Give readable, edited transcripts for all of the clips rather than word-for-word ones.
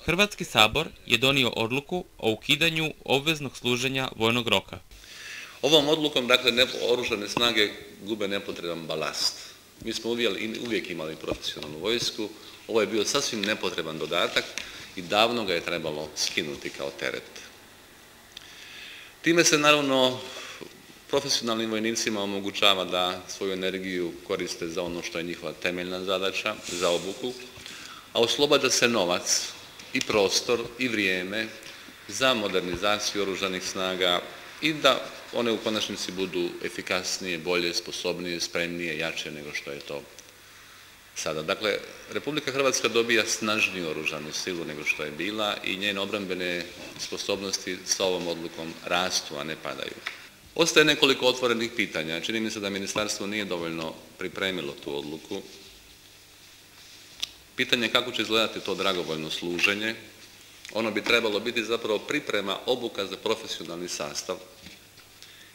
Hrvatski sabor je donio odluku o ukidanju obveznog služenja vojnog roka. Ovom odlukom, dakle, oružane snage gube nepotreban balast. Mi smo uvijek imali profesionalnu vojsku, ovo je bio sasvim nepotreban dodatak i davno ga je trebalo skinuti kao teret. Time se naravno profesionalnim vojnicima omogućava da svoju energiju koriste za ono što je njihova temeljna zadaća, za obuku, a oslobađa se novac i prostor i vrijeme za modernizaciju oružanih snaga i da one u konačnici budu efikasnije, bolje, sposobnije, spremnije, jače nego što je to sada. Dakle, Republika Hrvatska dobija snažniju oružanu silu nego što je bila i njene obrambene sposobnosti sa ovom odlukom rastu, a ne padaju. Ostaje nekoliko otvorenih pitanja. Čini mi se da ministarstvo nije dovoljno pripremilo tu odluku. Pitanje je kako će izgledati to dragovoljno služenje. Ono bi trebalo biti zapravo priprema, obuka za profesionalni sastav.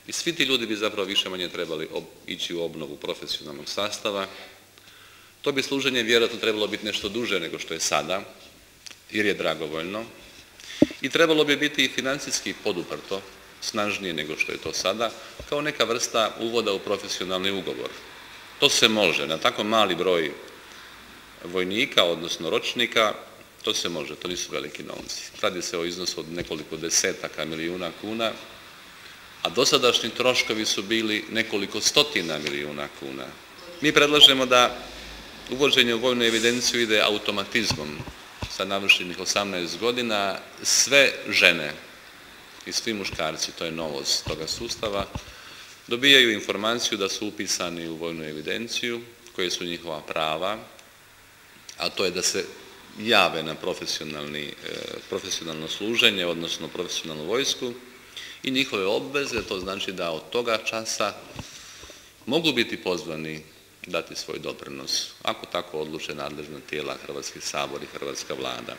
I svi ti ljudi bi zapravo više-manje trebali ići u obnovu profesionalnog sastava. To bi služenje vjerojatno trebalo biti nešto duže nego što je sada, jer je dragovoljno. I trebalo bi biti i financijski poduprto, snažnije nego što je to sada, kao neka vrsta uvoda u profesionalni ugovor. To se može, na tako mali broj vojnika, odnosno ročnika, to se može, to nisu veliki novci. Radi se o iznosu od nekoliko desetaka milijuna kuna, a dosadašnji troškovi su bili nekoliko stotina milijuna kuna. Mi predlažemo da uvođenje u vojnu evidenciju ide automatizmom sa navršenih 18 godina. Sve žene i svi muškarci, to je novost toga sustava, dobijaju informaciju da su upisani u vojnu evidenciju, koje su njihova prava, a to je da se jave na profesionalno služenje, odnosno profesionalnu vojsku i njihove obveze, to znači da od toga časa mogu biti pozvani dati svoj doprinos, ako tako odluče nadležna tijela, Hrvatski sabor i Hrvatska Vlada.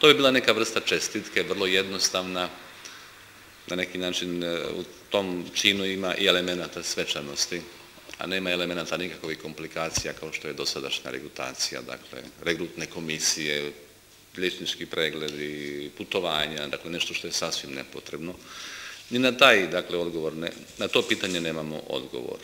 To bi bila neka vrsta čestitke, vrlo jednostavna, na neki način u tom činu ima i elemenata svečanosti, a nema elemenata nikakvih komplikacija kao što je dosadašnja regrutacija, dakle regrutne komisije, liječnički pregledi, putovanja, dakle nešto što je sasvim nepotrebno. Ni na taj, dakle, odgovor, na to pitanje nemamo odgovor.